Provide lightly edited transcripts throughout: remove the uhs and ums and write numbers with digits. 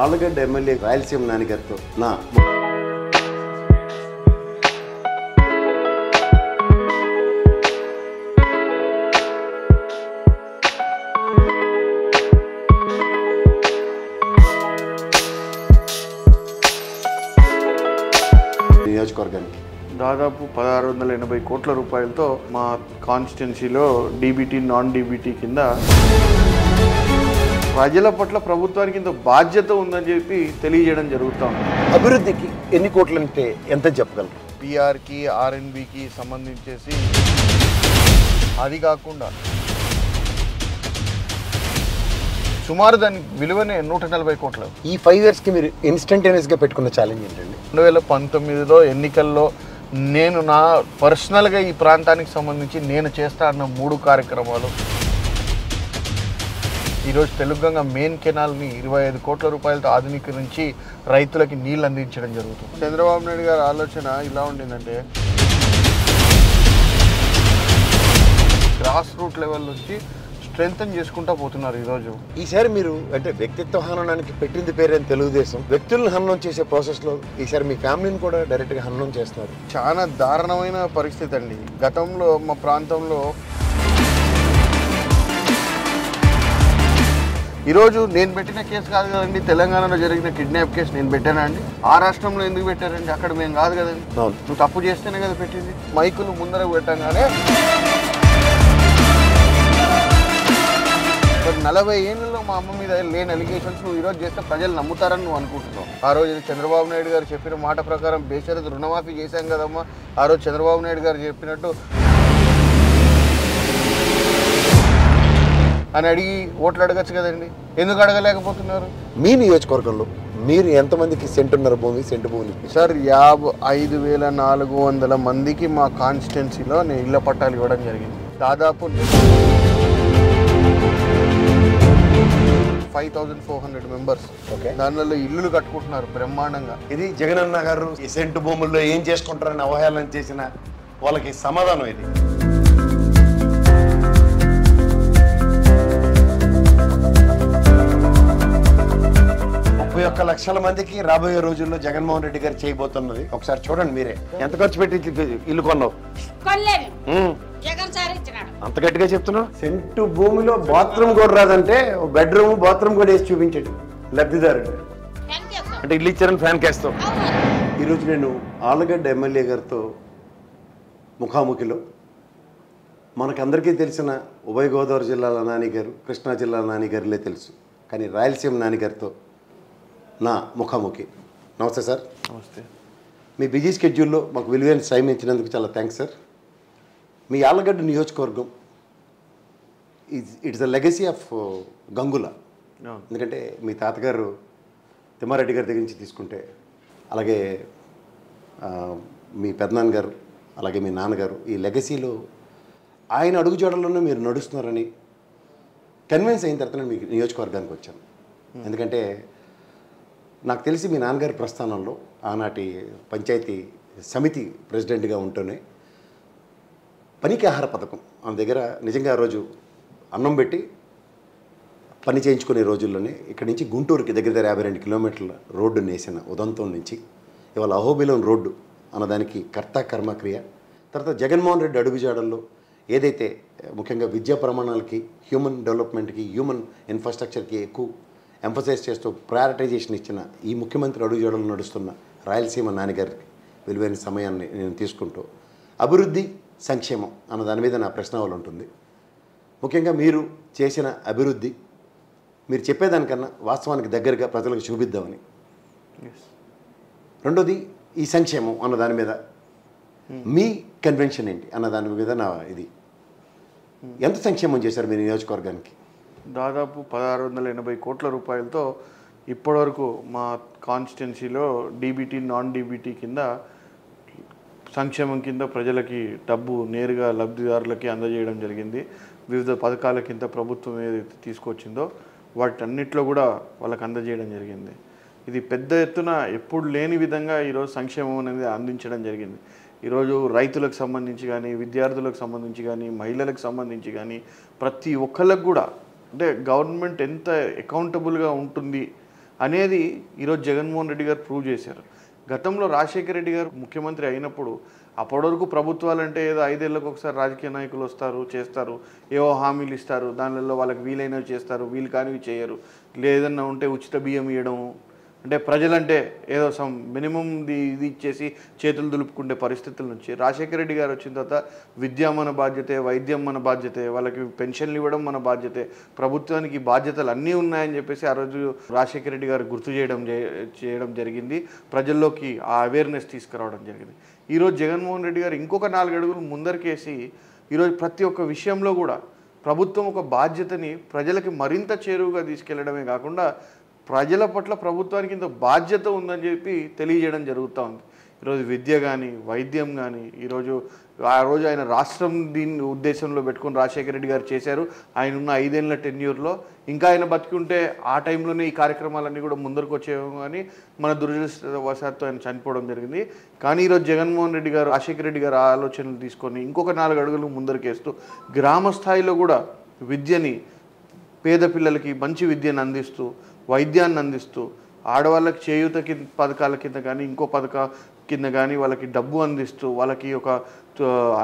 Allagadda MLA Rayalaseema నానిగారితో నా నియోజకవర్గానికి దాదాపు 1680 కోట్ల రూపాయలతో మా కాన్స్టిట్యున్సీలో డీబీటీ నాన్ డీబీటీ కింద ప్రజల పట్ల ప్రభుత్వానికి ఇంత బాధ్యత ఉందని చెప్పి తెలియజేయడం జరుగుతుంది. అభివృద్ధికి ఎన్ని కోట్లు అంటే ఎంత చెప్పగలరు? పిఆర్కి ఆర్ఎన్బికి సంబంధించేసి అది కాకుండా సుమారు దాని విలువనే 140 కోట్లు. ఈ 5 yearsకి మీరు ఇన్స్టంటేనియస్గా పెట్టుకున్న ఛాలెంజ్ ఏంటండి? 2019లో ఎన్నికల్లో నేను నా పర్సనల్గా ఈ ప్రాంతానికి సంబంధించి నేను చేస్తా అన్న 3 కార్యక్రమాలు ఈరోజు తెలుగుగంగ మెయిన్ కెనాల్ని 25 కోట్ల రూపాయలతో ఆధునీకరించి రైతులకి నీళ్ళు అందించడం జరుగుతుంది. చంద్రబాబు నాయుడు గారి ఆలోచన ఇలా ఉండిందంటే గ్రాస్ రూట్ లెవెల్ నుంచి స్ట్రెంగ్తన్ చేసుకుంటా పోతున్నారు. ఈరోజు ఈసారి మీరు అంటే వ్యక్తిత్వ హననానికి పెట్టింది పేరేం తెలుగుదేశం, వ్యక్తులను హననం చేసే ప్రాసెస్లో ఈసారి మీ ఫ్యామిలీని కూడా డైరెక్ట్గా హననం చేస్తున్నారు. చాలా దారుణమైన పరిస్థితి అండి. గతంలో మా ప్రాంతంలో ఈరోజు నేను పెట్టిన కేసు కాదు కదండి, తెలంగాణలో జరిగిన కిడ్నాప్ కేసు నేను పెట్టానా అండి? ఆ రాష్ట్రంలో ఎందుకు పెట్టారండి? అక్కడ మేము కాదు కదండి. నువ్వు తప్పు చేస్తేనే కదా పెట్టింది. మైకులు ముందర పెట్టంగానే 40 ఏళ్ళలో మా అమ్మ మీద లేని అలిగేషన్స్ నువ్వు ఈరోజు చేస్తే ప్రజలు నమ్ముతారని నువ్వు అనుకుంటున్నావు. ఆ రోజు చంద్రబాబు నాయుడు గారు చెప్పిన మాట ప్రకారం బేషరతు రుణమాఫీ చేశాం కదమ్మా. ఆ రోజు చంద్రబాబు నాయుడు గారు చెప్పినట్టు అని అడిగి ఓట్లు అడగచ్చు కదండి. ఎందుకు అడగలేకపోతున్నారు? మీ నియోజకవర్గంలో మీరు ఎంతమందికి సెంటున్నర భూమి, సెంటు భూమి? సార్ 55,400 మందికి మా కాన్స్టిట్యున్సీలో నేను ఇళ్ల పట్టాలు ఇవ్వడం జరిగింది. దాదాపు 5400 మెంబర్స్ దానిలో ఇల్లులు కట్టుకుంటున్నారు బ్రహ్మాండంగా. ఇది జగనన్న గారు ఈ సెంటు భూముల్లో ఏం చేసుకుంటారని అవహేళన చేసిన వాళ్ళకి సమాధానం ఇది. 31 లక్షల మందికి రాబోయే రోజుల్లో జగన్మోహన్ రెడ్డి గారు చేయబోతున్నది ఒకసారి చూడండి మీరే. ఎంత ఖర్చు పెట్టి ఇల్లు కొన్నావు? అంత గట్టిగా చెప్తున్నావు. సెంటు భూమిలో బాత్రూమ్ కూడా రాదంటే బెడ్రూమ్ బాత్రూమ్ కూడా వేసి చూపించాడు లబ్ధిదారుడు. అంటే ఇల్లు ఇచ్చారని ఫ్యాన్ కేస్తావు. ఈరోజు నేను ఆలగడ్డ ఎమ్మెల్యే గారితో ముఖాముఖిలో మనకందరికీ తెలిసిన ఉభయ గోదావరి జిల్లాల నానిగారు, కృష్ణా జిల్లాల నానిగారులే తెలుసు, కానీ రాయలసీమ నానిగారితో నా ముఖాముఖి. నమస్తే సార్. నమస్తే. మీ బిజీ స్కెడ్యూల్లో మాకు విలువైన టైం ఇచ్చినందుకు చాలా థ్యాంక్స్ సార్. మీ ఆలగడ్డ నియోజకవర్గం it's the legacy of Gangula. ఎందుకంటే మీ తాతగారు తిమ్మారెడ్డి గారి దగ్గర నుంచి తీసుకుంటే, అలాగే మీ పెద్దనాన్నగారు, అలాగే మీ నాన్నగారు, ఈ లెగసీలో ఆయన అడుగుజాడల్లోనే మీరు నడుస్తున్నారని కన్విన్స్ అయిన తర్వాత నేను మీ నియోజకవర్గానికి వచ్చాను. ఎందుకంటే నాకు తెలిసి మీ నాన్నగారి ప్రస్థానంలో ఆనాటి పంచాయతీ సమితి ప్రెసిడెంట్గా ఉంటూనే పనికి ఆహార పథకం ఆమె దగ్గర నిజంగా ఆ రోజు అన్నం పెట్టి పని చేయించుకునే రోజుల్లోనే ఇక్కడి నుంచి గుంటూరుకి దగ్గర 52 కిలోమీటర్ల రోడ్డుని వేసిన ఉదంతం నుంచి ఇవాళ అహోబిలం రోడ్డు అన్నదానికి కర్త కర్మక్రియ. తర్వాత జగన్మోహన్ రెడ్డి అడుగుజాడల్లో ఏదైతే ముఖ్యంగా విద్యా ప్రమాణాలకి, హ్యూమన్ డెవలప్మెంట్కి, హ్యూమన్ ఇన్ఫ్రాస్ట్రక్చర్కి ఎక్కువ ఎంఫసైజ్ చేస్తూ ప్రయారిటైజేషన్ ఇచ్చిన ఈ ముఖ్యమంత్రి అడుగుజాడలు నడుస్తున్న రాయలసీమ నాన్నగారికి విలువైన సమయాన్ని నేను తీసుకుంటూ అభివృద్ధి, సంక్షేమం అన్న దాని మీద నా ప్రశ్నావళి ఉంటుంది. ముఖ్యంగా మీరు చేసిన అభివృద్ధి మీరు చెప్పేదానికన్నా వాస్తవానికి దగ్గరగా ప్రజలకు చూపిద్దామని. రెండోది ఈ సంక్షేమం అన్న దాని మీద మీ కన్వెన్షన్ ఏంటి అన్న దాని మీద నా ఇది. ఎంత సంక్షేమం చేశారు మీ నియోజకవర్గానికి? దాదాపు 1680 కోట్ల రూపాయలతో ఇప్పటివరకు మా కాన్స్టిట్యున్సీలో డీబీటీ నాన్ డీబీటీ కింద సంక్షేమం కింద ప్రజలకి డబ్బు నేరుగా లబ్ధిదారులకి అందజేయడం జరిగింది. వివిధ పథకాల కింద ప్రభుత్వం ఏదైతే తీసుకొచ్చిందో వాటన్నిటిలో కూడా వాళ్ళకి అందజేయడం జరిగింది. ఇది పెద్ద ఎత్తున ఎప్పుడు లేని విధంగా ఈరోజు సంక్షేమం అనేది అందించడం జరిగింది. ఈరోజు రైతులకు సంబంధించి కానీ, విద్యార్థులకు సంబంధించి కానీ, మహిళలకు సంబంధించి కానీ ప్రతి ఒక్కళ్ళకు కూడా అంటే గవర్నమెంట్ ఎంత అకౌంటబుల్గా ఉంటుంది అనేది ఈరోజు జగన్మోహన్ రెడ్డి గారు ప్రూవ్ చేశారు. గతంలో రాజశేఖర రెడ్డి గారు ముఖ్యమంత్రి అయినప్పుడు అప్పటి వరకు ప్రభుత్వాలు అంటే ఏదో 5 ఏళ్ళకి ఒకసారి రాజకీయ నాయకులు వస్తారు, చేస్తారు, ఏవో హామీలు ఇస్తారు, దానిలో వాళ్ళకి వీలైనవి చేస్తారు, వీలు కానివి చేయరు, లేదన్నా ఉంటే ఉచిత బియ్యం ఇవ్వడం, అంటే ప్రజలంటే ఏదో మినిమం ఇది ఇచ్చేసి చేతులు దులుపుకుంటే పరిస్థితుల నుంచి రాజశేఖర రెడ్డి గారు వచ్చిన తర్వాత విద్య మన బాధ్యతే, వైద్యం మన బాధ్యతే, వాళ్ళకి పెన్షన్లు ఇవ్వడం మన బాధ్యతే, ప్రభుత్వానికి బాధ్యతలు అన్నీ ఉన్నాయని చెప్పేసి ఆ రోజు రాజశేఖర రెడ్డి గారు గుర్తు చేయడం జరిగింది. ప్రజల్లోకి ఆ అవేర్నెస్ తీసుకురావడం జరిగింది. ఈరోజు జగన్మోహన్ రెడ్డి గారు ఇంకొక 4 అడుగులు ముందరికేసి ఈరోజు ప్రతి ఒక్క విషయంలో కూడా ప్రభుత్వం ఒక బాధ్యతని ప్రజలకి మరింత చేరువుగా తీసుకెళ్లడమే కాకుండా ప్రజల పట్ల ప్రభుత్వానికి ఇంత బాధ్యత ఉందని చెప్పి తెలియజేయడం జరుగుతూ ఉంది. ఈరోజు విద్య కానీ, వైద్యం కానీ, ఆ రోజు ఆయన రాష్ట్రం దీన్ని ఉద్దేశంలో పెట్టుకుని రాజశేఖర రెడ్డి గారు చేశారు. ఆయన ఉన్న 5 ఏళ్ల టెన్యూర్లో ఇంకా ఆయన బతికుంటే ఆ టైంలోనే ఈ కార్యక్రమాలన్నీ కూడా ముందరకు వచ్చేవేమో, కానీ మన దురదృష్టవశాత్తు ఆయన చనిపోవడం జరిగింది. కానీ ఈరోజు జగన్మోహన్ రెడ్డి గారు, రాజశేఖర రెడ్డి గారు ఆలోచనలు తీసుకొని ఇంకొక 4 అడుగులు ముందరికేస్తూ గ్రామ స్థాయిలో కూడా విద్యని, పేద పిల్లలకి మంచి విద్యను అందిస్తూ, వైద్యాన్ని అందిస్తూ, ఆడవాళ్ళకి చేయూత పథకాల కింద కానీ, ఇంకో పథకం కింద కానీ వాళ్ళకి డబ్బు అందిస్తూ, వాళ్ళకి ఒక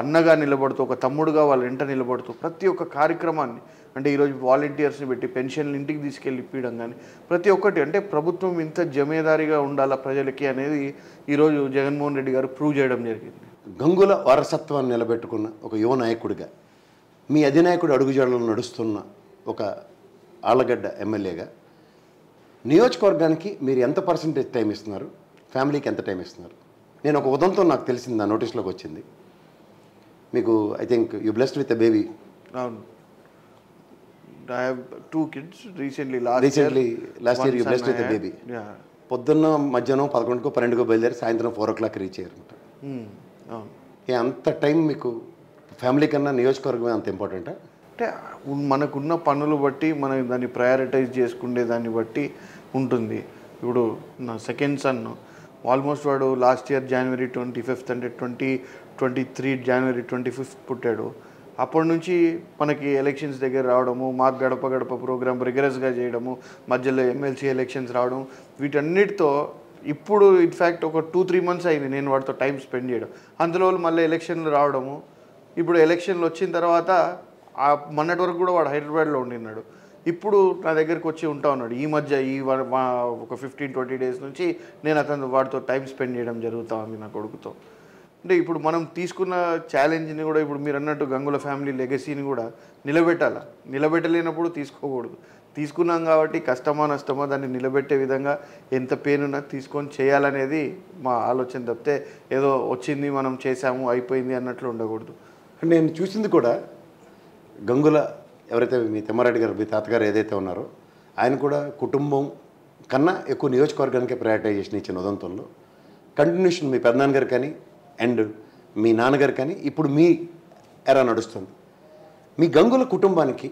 అన్నగా నిలబడుతూ, ఒక తమ్ముడుగా వాళ్ళ వెంట నిలబడుతూ ప్రతి ఒక్క కార్యక్రమాన్ని, అంటే ఈరోజు వాలంటీర్స్ని పెట్టి పెన్షన్లు ఇంటికి తీసుకెళ్ళి ఇప్పించడం కానీ ప్రతి ఒక్కటి, అంటే ప్రభుత్వం ఇంత జమేదారిగా ఉండాలా ప్రజలకి అనేది ఈరోజు జగన్మోహన్ రెడ్డి గారు ప్రూవ్ చేయడం జరిగింది. గంగుల వారసత్వాన్ని నిలబెట్టుకున్న ఒక యువ నాయకుడిగా, మీ అధినాయకుడు అడుగుజాడలో నడుస్తున్న ఒక ఆళ్లగడ్డ ఎమ్మెల్యేగా నియోజకవర్గానికి మీరు ఎంత పర్సెంటేజ్ టైం ఇస్తున్నారు, ఫ్యామిలీకి ఎంత టైం ఇస్తున్నారు? నేను ఒక ఉదంతం నాకు తెలిసింది, నా నోటీస్లోకి వచ్చింది. మీకు I think you blessed with a baby. అవును, I have 2 kids. Recently last year you blessed with a baby. Yeah. పొద్దున్న మధ్యాహ్నం 11కో 12కో బయలుదేరి సాయంత్రం 4 o'clock రీచ్ అయ్యారన్నమాట. అంత టైం మీకు ఫ్యామిలీ కన్నా నియోజకవర్గం అంత ఇంపార్టెంటా? అంటే మనకున్న పనులు బట్టి మనం దాన్ని ప్రయారిటైజ్ చేసుకునే దాన్ని బట్టి ఉంటుంది. ఇప్పుడు నా సెకండ్ సన్ ఆల్మోస్ట్ వాడు లాస్ట్ ఇయర్ January 25th, అంటే 2023 January 25th పుట్టాడు. అప్పటి నుంచి మనకి ఎలక్షన్స్ దగ్గర రావడము, మాకు గడప గడప ప్రోగ్రామ్ రిగరస్గా చేయడము, మధ్యలో ఎమ్మెల్సీ ఎలక్షన్స్ రావడం, వీటన్నిటితో ఇప్పుడు ఇన్ఫ్యాక్ట్ ఒక 2-3 months అయింది నేను వాడితో టైం స్పెండ్ చేయడం. అందులో మళ్ళీ ఎలక్షన్లు రావడము, ఇప్పుడు ఎలక్షన్లు వచ్చిన తర్వాత మొన్నటి వరకు కూడా వాడు హైదరాబాద్లో ఉండినాడు, ఇప్పుడు నా దగ్గరికి వచ్చి ఉంటా ఉన్నాడు. ఈ మధ్య ఒక 15-20 days నుంచి నేను వాడితో టైం స్పెండ్ చేయడం జరుగుతూ ఉంది నా కొడుకుతో. అంటే ఇప్పుడు మనం తీసుకున్న ఛాలెంజ్ని కూడా, ఇప్పుడు మీరు అన్నట్టు గంగుల ఫ్యామిలీ లెగసీని కూడా నిలబెట్టాలా. నిలబెట్టలేనప్పుడు తీసుకోకూడదు. తీసుకున్నాం కాబట్టి కష్టమా నష్టమా దాన్ని నిలబెట్టే విధంగా ఎంత పెయిన్ ఉన్నా తీసుకొని చేయాలనేది మా ఆలోచన తప్పితే ఏదో వచ్చింది మనం చేసాము అయిపోయింది అన్నట్లు ఉండకూడదు. నేను చూసింది కూడా గంగుల ఎవరైతే మీ తిమ్మారెడ్డి గారు, మీ తాతగారు ఏదైతే ఉన్నారో ఆయన కూడా కుటుంబం కన్నా ఎక్కువ నియోజకవర్గానికే ప్రయారిటైజేషన్ ఇచ్చిన ఉదంతంలో కంటిన్యూషన్ మీ పెద్దనాన్నగారు కానీ అండ్ మీ నాన్నగారు కానీ ఇప్పుడు మీ ఎరా నడుస్తుంది. మీ గంగుల కుటుంబానికి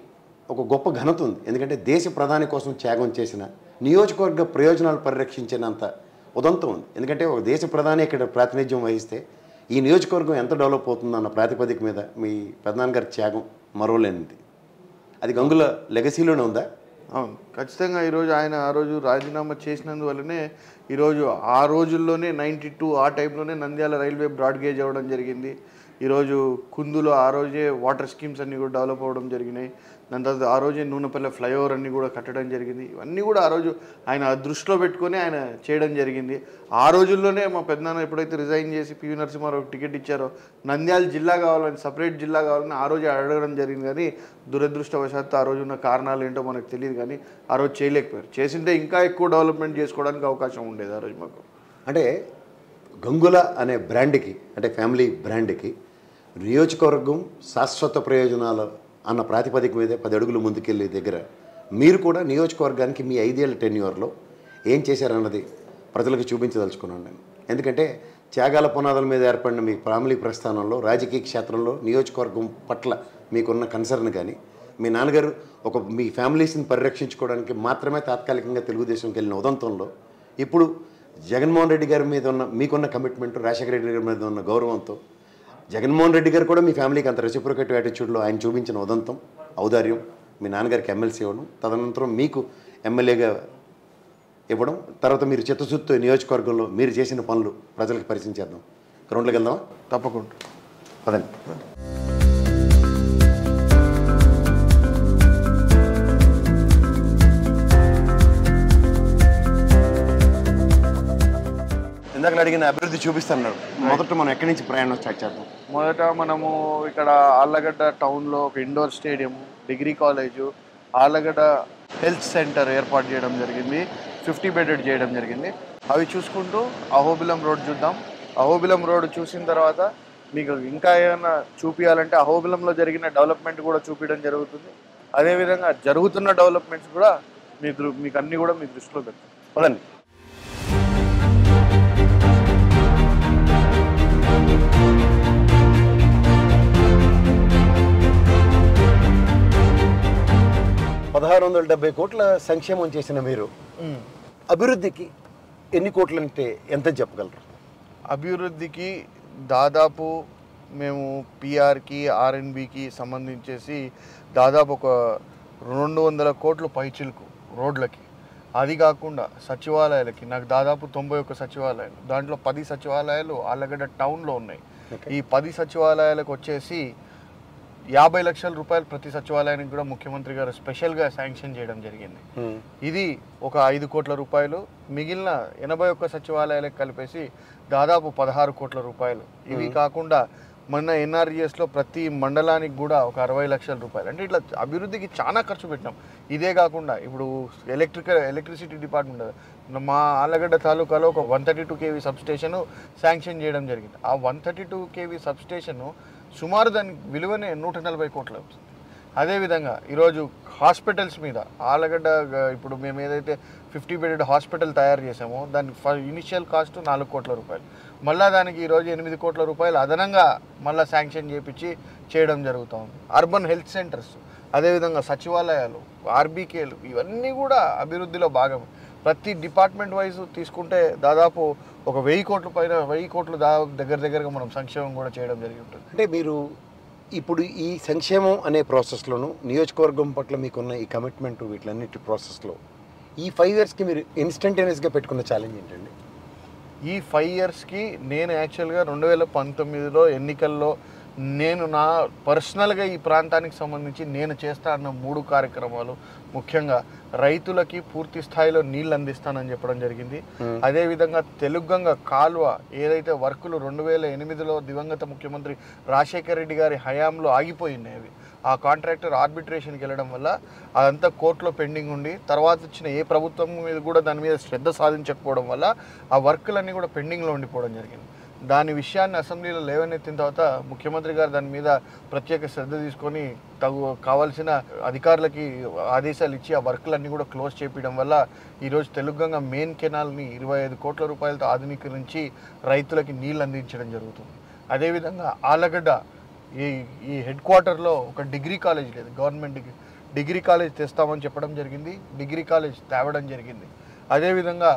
ఒక గొప్ప ఘనత ఉంది. ఎందుకంటే దేశ ప్రధాని కోసం త్యాగం చేసిన, నియోజకవర్గ ప్రయోజనాలు పరిరక్షించినంత ఉదంతం ఉంది. ఎందుకంటే ఒక దేశ ప్రధాని ఇక్కడ ప్రాతినిధ్యం వహిస్తే ఈ నియోజకవర్గం ఎంత డెవలప్ అవుతుందన్న ప్రాతిపదిక మీద మీ పెద్దనాన్నగారి త్యాగం మరోలేనిది. అది గంగుల లెగసీలోనే ఉందా? అవును, ఖచ్చితంగా. ఈరోజు ఆయన ఆ రోజు రాజీనామా చేసినందువల్లనే ఈరోజు ఆ రోజుల్లోనే 92 ఆ టైంలోనే నంద్యాల రైల్వే బ్రాడ్ గేజ్ అవ్వడం జరిగింది. ఈరోజు కుందులో ఆ రోజే వాటర్ స్కీమ్స్ అన్నీ కూడా డెవలప్ అవ్వడం జరిగినాయి. దాని తర్వాత ఆ రోజే నూనెపల్లె ఫ్లైఓవర్ అన్నీ కూడా కట్టడం జరిగింది. ఇవన్నీ కూడా ఆ రోజు ఆయన దృష్టిలో పెట్టుకొని ఆయన చేయడం జరిగింది. ఆ రోజుల్లోనే మా పెద్దనాన్న ఎప్పుడైతే రిజైన్ చేసి పివి నరసింహారావుకి టికెట్ ఇచ్చారో నంద్యాల జిల్లా కావాలని, సపరేట్ జిల్లా కావాలని ఆ రోజు అడగడం జరిగింది. కానీ దురదృష్టవశాత్తు ఆ రోజు ఉన్న కారణాలు ఏంటో మనకు తెలియదు, కానీ ఆ రోజు చేయలేకపోయారు. చేసింటే ఇంకా ఎక్కువ డెవలప్మెంట్ చేసుకోవడానికి అవకాశం ఉండేది ఆ రోజు మాకు. అంటే గంగుల అనే బ్రాండ్కి, అంటే ఫ్యామిలీ బ్రాండ్కి నియోజకవర్గం శాశ్వత ప్రయోజనాలు అన్న ప్రాతిపదిక మీదే 10 అడుగులు ముందుకెళ్ళే దగ్గర మీరు కూడా నియోజకవర్గానికి మీ 5 ఏళ్ల టెన్యూర్లో ఏం చేశారన్నది ప్రజలకు చూపించదలుచుకున్నాను నేను. ఎందుకంటే త్యాగాల పునాదుల మీద ఏర్పడిన మీ ఫ్యామిలీ ప్రస్థానంలో, రాజకీయ క్షేత్రంలో నియోజకవర్గం పట్ల మీకున్న కన్సర్న్ కానీ, మీ నాన్నగారు మీ ఫ్యామిలీస్ని పరిరక్షించుకోవడానికి మాత్రమే తాత్కాలికంగా తెలుగుదేశంకి వెళ్ళిన ఉదంతంలో ఇప్పుడు జగన్మోహన్ రెడ్డి గారి మీద ఉన్న మీకున్న కమిట్మెంట్, రాజశేఖర రెడ్డి గారి మీద ఉన్న గౌరవంతో జగన్మోహన్ రెడ్డి గారు కూడా మీ ఫ్యామిలీకి అంత రెసిప్రొకేటివ్ యాటిట్యూడ్లో ఆయన చూపించిన ఉదంతం, ఔదార్యం, మీ నాన్నగారికి ఎమ్మెల్సీ ఇవ్వడం, తదనంతరం మీకు ఎమ్మెల్యేగా ఇవ్వడం, తర్వాత మీరు చిత్తశుద్ధితో నియోజకవర్గంలో మీరు చేసిన పనులు ప్రజలకు పరిచయం చేద్దాం. గ్రౌండ్లోకి వెళ్దామా? తప్పకుండా పదండి. ఇందాక అడిగిన అభివృద్ధి చూపిస్తున్నారు. మొదట మనం ఎక్కడి నుంచి ప్రయాణం స్టార్ట్ చేద్దాం? మొదట మనము ఇక్కడ ఆళ్ళగడ్డ టౌన్లో ఒక indoor stadium, degree college, Allagadda health centre ఏర్పాటు చేయడం జరిగింది. 50 బెడెడ్ చేయడం జరిగింది. అవి చూసుకుంటూ అహోబిలం రోడ్ చూద్దాం. అహోబిలం రోడ్ చూసిన తర్వాత మీకు ఇంకా ఏమైనా చూపించాలంటే అహోబిలంలో జరిగిన డెవలప్మెంట్ కూడా చూపించడం జరుగుతుంది. అదేవిధంగా జరుగుతున్న డెవలప్మెంట్స్ కూడా మీకు అన్నీ కూడా మీ దృష్టిలో పెడతాం. పదండి. $1670 కోట్ల సంక్షేమం చేసిన మీరు అభివృద్ధికి ఎన్ని కోట్లు అంటే ఎంత చెప్పగలరు? అభివృద్ధికి దాదాపు మేము పిఆర్కి ఆర్ఎన్బికి సంబంధించేసి దాదాపు ఒక 200 కోట్లు పైచిలకు రోడ్లకి. అది కాకుండా సచివాలయాలకి నాకు దాదాపు 91 సచివాలయాలు, దాంట్లో 10 సచివాలయాలు ఆళ్ళగడ్డ టౌన్లో ఉన్నాయి. ఈ 10 సచివాలయాలకు వచ్చేసి 50 లక్షల రూపాయలు ప్రతి సచివాలయానికి కూడా ముఖ్యమంత్రి గారు స్పెషల్గా శాంక్షన్ చేయడం జరిగింది. ఇది ఒక 5 కోట్ల రూపాయలు. మిగిలిన 81 సచివాలయాలకు కలిపేసి దాదాపు 16 కోట్ల రూపాయలు. ఇవి కాకుండా మొన్న ఎన్ఆర్జిఎస్లో ప్రతి మండలానికి కూడా ఒక 60 లక్షల రూపాయలు. అంటే ఇట్లా అభివృద్ధికి చాలా ఖర్చు పెట్టినాం. ఇదే కాకుండా ఇప్పుడు ఎలక్ట్రిసిటీ డిపార్ట్మెంట్ మా ఆళ్ళగడ్డ తాలూకాలో ఒక 132 kV సబ్స్టేషన్ శాంక్షన్ చేయడం జరిగింది. ఆ 132 kV సబ్స్టేషను సుమారు దాని విలువనే 140 కోట్లు అవుతుంది. అదేవిధంగా ఈరోజు హాస్పిటల్స్ మీద ఆళ్ళగడ్డ ఇప్పుడు మేము ఏదైతే 50 బెడెడ్ హాస్పిటల్ తయారు చేసామో దాని ఇనిషియల్ కాస్ట్ 4 కోట్ల రూపాయలు. మళ్ళీ దానికి ఈరోజు 8 కోట్ల రూపాయలు అదనంగా మళ్ళీ శాంక్షన్ చేయించి చేయడం జరుగుతూ ఉంది. అర్బన్ హెల్త్ సెంటర్స్, అదేవిధంగా సచివాలయాలు, ఆర్బీకేలు, ఇవన్నీ కూడా అభివృద్ధిలో భాగం. ప్రతి డిపార్ట్మెంట్ వైజ్ తీసుకుంటే దాదాపు ఒక 1000 కోట్ల పైన 1000 కోట్లు దగ్గరగా మనం సంక్షేమం కూడా చేయడం జరిగి ఉంటుంది. అంటే మీరు ఇప్పుడు ఈ సంక్షేమం అనే ప్రాసెస్లోను నియోజకవర్గం పట్ల మీకున్న ఈ కమిట్మెంట్ వీటిలన్నిటి ప్రాసెస్లో ఈ 5 ఇయర్స్కి మీరు ఇన్స్టంటేనియస్గా పెట్టుకున్న ఛాలెంజ్ ఏంటండి? ఈ 5 ఇయర్స్కి నేను యాక్చువల్గా 2019లో ఎన్నికల్లో నేను నా పర్సనల్గా ఈ ప్రాంతానికి సంబంధించి నేను చేస్తా అన్న 3 కార్యక్రమాలు, ముఖ్యంగా రైతులకి పూర్తి స్థాయిలో నీళ్ళు అందిస్తానని చెప్పడం జరిగింది. అదేవిధంగా తెలుగంగ కాలువ ఏదైతే వర్కులు 2008లో దివంగత ముఖ్యమంత్రి రాజశేఖర రెడ్డి గారి హయాంలో ఆగిపోయినాయి, అవి ఆ కాంట్రాక్టర్ ఆర్బిట్రేషన్కి వెళ్ళడం వల్ల అదంతా కోర్టులో పెండింగ్ ఉండి తర్వాత వచ్చిన ఏ ప్రభుత్వం మీద కూడా దాని మీద శ్రద్ధ సాధించకపోవడం వల్ల ఆ వర్కులన్నీ కూడా పెండింగ్లో ఉండిపోవడం జరిగింది. దాని విషయాన్ని అసెంబ్లీలో లేవనెత్తిన తర్వాత ముఖ్యమంత్రి గారు దాని మీద ప్రత్యేక శ్రద్ధ తీసుకొని కావాల్సిన అధికారులకి ఆదేశాలు ఇచ్చి ఆ వర్కులన్నీ కూడా క్లోజ్ చేపించడం వల్ల ఈరోజు తెలుగంగ మెయిన్ కెనాల్ని 25 కోట్ల రూపాయలతో ఆధునీకరించి రైతులకి నీళ్ళు అందించడం జరుగుతుంది. అదేవిధంగా ఆళ్ళగడ్డ ఈ హెడ్ క్వార్టర్లో ఒక డిగ్రీ కాలేజ్ లేదు, గవర్నమెంట్ డిగ్రీ కాలేజ్ తెస్తామని చెప్పడం జరిగింది. డిగ్రీ కాలేజ్ తేవడం జరిగింది. అదేవిధంగా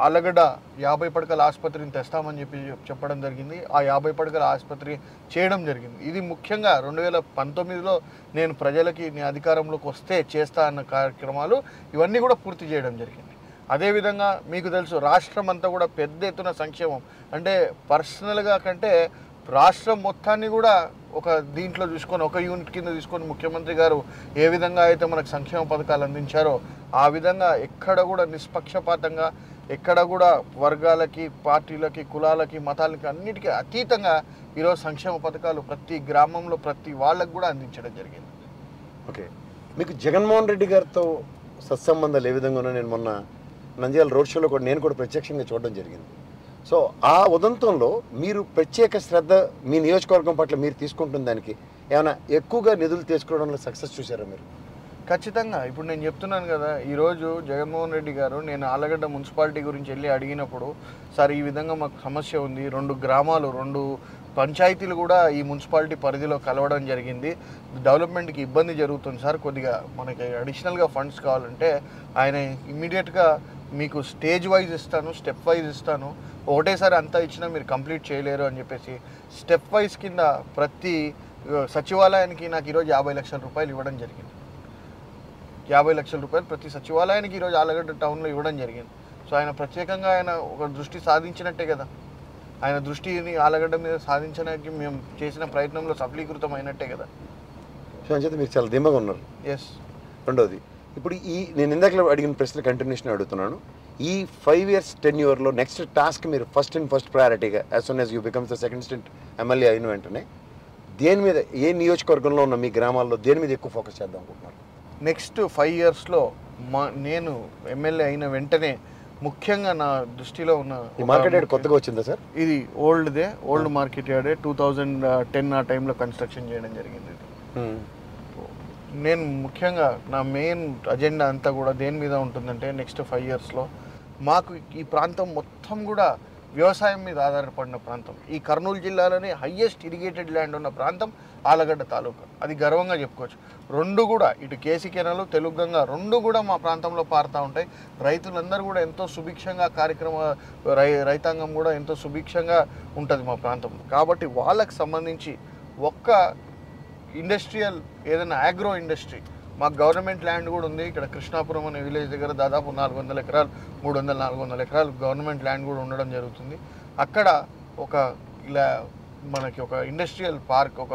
ఆళ్ళగడ్డ 50 పడకల ఆసుపత్రిని తెస్తామని చెప్పడం జరిగింది. ఆ 50 పడకల ఆసుపత్రి చేయడం జరిగింది. ఇది ముఖ్యంగా 2019లో నేను ప్రజలకి నీ అధికారంలోకి వస్తే చేస్తా అన్న కార్యక్రమాలు ఇవన్నీ కూడా పూర్తి చేయడం జరిగింది. అదేవిధంగా మీకు తెలుసు రాష్ట్రం అంతా కూడా పెద్ద ఎత్తున సంక్షేమం, అంటే పర్సనల్గా కంటే రాష్ట్రం మొత్తాన్ని కూడా ఒక దీంట్లో చూసుకొని ఒక యూనిట్ కింద తీసుకొని ముఖ్యమంత్రి గారు ఏ విధంగా అయితే మనకు సంక్షేమ పథకాలు అందించారో ఆ విధంగా ఎక్కడ కూడా నిష్పక్షపాతంగా, ఎక్కడ కూడా వర్గాలకి, పార్టీలకి, కులాలకి, మతాలకి అన్నిటికీ అతీతంగా ఈరోజు సంక్షేమ పథకాలు ప్రతి గ్రామంలో ప్రతి వాళ్ళకు కూడా అందించడం జరిగింది. ఓకే, మీకు జగన్మోహన్ రెడ్డి గారితో సత్సంబంధాలు ఏ విధంగా ఉన్నాయో నేను మొన్న నంద్యాల రోడ్ షోలో కూడా నేను కూడా ప్రత్యక్షంగా చూడడం జరిగింది. సో ఆ ఉదంతంలో మీరు ప్రత్యేక శ్రద్ధ మీ నియోజకవర్గం పట్ల మీరు తీసుకుంటున్న దానికి ఏమైనా ఎక్కువగా నిధులు తీసుకోవడంలో సక్సెస్ చూసారా మీరు? ఖచ్చితంగా. ఇప్పుడు నేను చెప్తున్నాను కదా, ఈరోజు జగన్మోహన్ రెడ్డి గారు నేను ఆళ్ళగడ్డ మున్సిపాలిటీ గురించి వెళ్ళి అడిగినప్పుడు, సార్ ఈ విధంగా మాకు సమస్య ఉంది, 2 గ్రామాలు 2 పంచాయతీలు కూడా ఈ మున్సిపాలిటీ పరిధిలో కలవడం జరిగింది, డెవలప్మెంట్కి ఇబ్బంది జరుగుతుంది సార్, కొద్దిగా మనకి అడిషనల్గా ఫండ్స్ కావాలంటే ఆయన ఇమ్మీడియట్గా మీకు స్టేజ్ వైజ్ ఇస్తాను, స్టెప్ వైజ్ ఇస్తాను, ఒకటేసారి అంతా ఇచ్చినా మీరు కంప్లీట్ చేయలేరు అని చెప్పేసి స్టెప్ వైజ్ కింద ప్రతి సచివాలయానికి నాకు ఈరోజు 50 లక్షల రూపాయలు ఇవ్వడం జరిగింది. 50 లక్షల రూపాయలు ప్రతి సచివాలయానికి ఈరోజు ఆలగడ్డ టౌన్లో ఇవ్వడం జరిగింది. సో ఆయన ప్రత్యేకంగా ఆయన ఒక దృష్టి సాధించినట్టే కదా, ఆయన దృష్టిని ఆలగడ్డ మీద సాధించడానికి మేము చేసిన ప్రయత్నంలో సఫలీకృతం అయినట్టే కదా. సో అంచేత మీరు చాలా ధీమాగా ఉన్నారు. ఎస్. రెండోది, ఇప్పుడు నేను ఇందాక అడిగిన ప్రశ్న కంటిన్యూషన్ అడుగుతున్నాను. ఈ 5 years టెన్యూర్లో నెక్స్ట్ టాస్క్ మీరు ఫస్ట్ ప్రయారిటీగా as soon as you becomes the second stint MLA అయిన వెంటనే దేని మీద, ఏ నియోజకవర్గంలో ఉన్న మీ గ్రామాల్లో దేని మీద ఎక్కువ ఫోకస్ చేద్దాం అనుకుంటున్నారు? నెక్స్ట్ 5 yearsలో నేను ఎమ్మెల్యే అయిన వెంటనే ముఖ్యంగా నా దృష్టిలో ఉన్న ఈ మార్కెట్ యార్డ్ కొత్తగా వచ్చిందా సార్? ఇది ఓల్డ్ మార్కెట్ యార్డే 2010 ఆ టైంలో కన్స్ట్రక్షన్ చేయడం జరిగింది. నేను ముఖ్యంగా నా మెయిన్ అజెండా అంతా కూడా దేని మీద ఉంటుందంటే నెక్స్ట్ 5 yearsలో మాకు ఈ ప్రాంతం మొత్తం కూడా వ్యవసాయం మీద ఆధారపడిన ప్రాంతం. ఈ కర్నూలు జిల్లాలోనే హయ్యెస్ట్ ఇరిగేటెడ్ ల్యాండ్ ఉన్న ప్రాంతం ఆలగడ్డ తాలూకా. అది గర్వంగా చెప్పుకోవచ్చు. రెండు కూడా ఇటు కేసీ కెనాలు, తెలుగు గంగ రెండు కూడా మా ప్రాంతంలో పారుతూ ఉంటాయి. రైతులందరూ కూడా ఎంతో సుభిక్షంగా రైతాంగం కూడా ఎంతో సుభిక్షంగా ఉంటుంది మా ప్రాంతం. కాబట్టి వాళ్ళకి సంబంధించి ఒక్క ఇండస్ట్రియల్ ఏదైనా ఆగ్రో ఇండస్ట్రీ మాకు గవర్నమెంట్ ల్యాండ్ కూడా ఉంది. ఇక్కడ కృష్ణాపురం అనే విలేజ్ దగ్గర దాదాపు 400 ఎకరాలు 300-400 ఎకరాలు గవర్నమెంట్ ల్యాండ్ కూడా ఉండడం జరుగుతుంది. అక్కడ ఇలా మనకి ఒక ఇండస్ట్రియల్ పార్క్, ఒక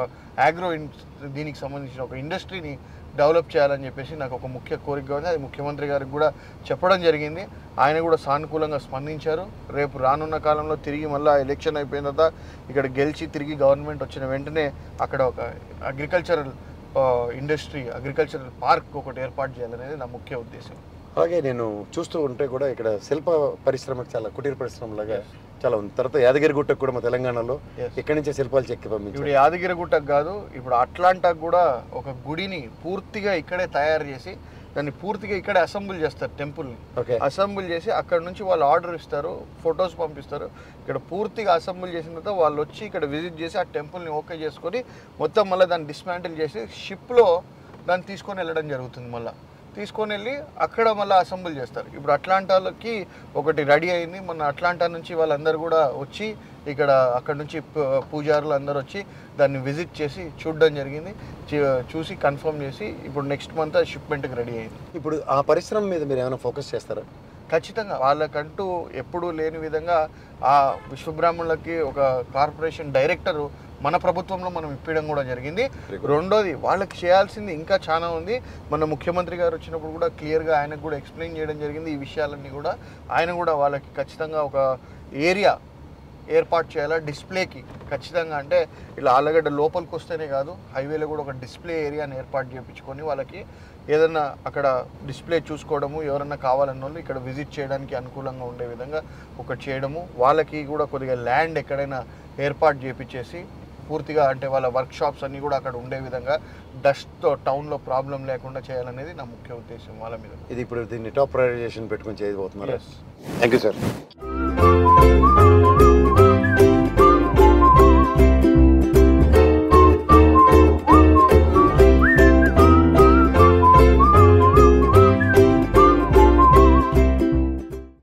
దీనికి సంబంధించిన ఒక ఇండస్ట్రీని డెవలప్ చేయాలని చెప్పేసి నాకు ఒక ముఖ్య కోరిక ఉంది. అది ముఖ్యమంత్రి గారికి కూడా చెప్పడం జరిగింది. ఆయన కూడా సానుకూలంగా స్పందించారు. రేపు రానున్న కాలంలో తిరిగి మళ్ళీ ఎలక్షన్ అయిపోయిన తర్వాత ఇక్కడ గెలిచి తిరిగి గవర్నమెంట్ వచ్చిన వెంటనే అక్కడ ఒక అగ్రికల్చరల్ పార్క్ ఒకటి ఏర్పాటు చేయాలనేది నా ముఖ్య ఉద్దేశం. అలాగే నేను చూస్తూ ఉంటే కూడా ఇక్కడ శిల్ప పరిశ్రమకు చాలా కుటీర పరిశ్రమలాగా చాలా ఉంది. తర్వాత యాదగిరిగుట్టకు కూడా మా తెలంగాణలో ఇక్కడి నుంచే శిల్పాలు చెక్కి పంపించారు. ఇప్పుడు యాదగిరిగుట్టకు కాదు, ఇప్పుడు అట్లాంటాకు కూడా ఒక గుడిని పూర్తిగా ఇక్కడే తయారు చేసి దాన్ని పూర్తిగా ఇక్కడే అసెంబుల్ చేస్తారు. టెంపుల్ని అసెంబుల్ చేసి అక్కడ నుంచి వాళ్ళు ఆర్డర్ ఇస్తారు, ఫొటోస్ పంపిస్తారు. ఇక్కడ పూర్తిగా అసెంబుల్ చేసిన తర్వాత వాళ్ళు వచ్చి ఇక్కడ విజిట్ చేసి ఆ టెంపుల్ని ఓకే చేసుకొని మొత్తం మళ్ళీ దాన్ని డిస్మాంటిల్ చేసి షిప్లో దాన్ని తీసుకొని వెళ్ళడం జరుగుతుంది. మళ్ళీ తీసుకొని వెళ్ళి అక్కడ మళ్ళీ అసెంబుల్ చేస్తారు. ఇప్పుడు అట్లాంటాలకి ఒకటి రెడీ అయింది. మొన్న అట్లాంటా నుంచి వాళ్ళందరూ కూడా వచ్చి అక్కడ నుంచి పూజారులు అందరూ వచ్చి దాన్ని విజిట్ చేసి చూడడం జరిగింది. చూసి కన్ఫర్మ్ చేసి ఇప్పుడు నెక్స్ట్ మంత్ షిప్మెంట్కి రెడీ అయింది. ఇప్పుడు ఆ పరిశ్రమ మీద మీరు ఏమైనా ఫోకస్ చేస్తారా? ఖచ్చితంగా. వాళ్ళకంటూ ఎప్పుడూ లేని విధంగా ఆ విశ్వబ్రాహ్మణులకి ఒక కార్పొరేషన్ డైరెక్టరు మన ప్రభుత్వంలో మనం ఇప్పించడం కూడా జరిగింది. రెండోది, వాళ్ళకి చేయాల్సింది ఇంకా చాలా ఉంది. మన ముఖ్యమంత్రి గారు వచ్చినప్పుడు కూడా క్లియర్గా ఆయనకు కూడా ఎక్స్ప్లెయిన్ చేయడం జరిగింది ఈ విషయాలన్నీ కూడా. ఆయన కూడా వాళ్ళకి ఖచ్చితంగా ఒక ఏరియా ఏర్పాటు చేయాలా డిస్ప్లేకి ఖచ్చితంగా. అంటే ఇలా ఆలగడ్డ లోపలికి వస్తేనే కాదు, హైవేలో కూడా ఒక డిస్ప్లే ఏరియాని ఏర్పాటు చేయించుకొని వాళ్ళకి ఏదన్నా అక్కడ డిస్ప్లే చూసుకోవడము, ఎవరన్నా కావాలన్న వాళ్ళు ఇక్కడ విజిట్ చేయడానికి అనుకూలంగా ఉండే విధంగా ఒకటి చేయడము, వాళ్ళకి కూడా కొద్దిగా ల్యాండ్ ఎక్కడైనా ఏర్పాటు చేయించేసి పూర్తిగా అంటే వాళ్ళ వర్క్షాప్స్ అన్నీ కూడా అక్కడ ఉండే విధంగా డస్ట్తో టౌన్లో ప్రాబ్లం లేకుండా చేయాలనేది నా ముఖ్య ఉద్దేశం వాళ్ళ మీద. ఇది ఇప్పుడు దీన్ని టాప్ ప్రయారిటైజేషన్ పెట్టుకొని చేయబోతున్నారు. Thank you sir.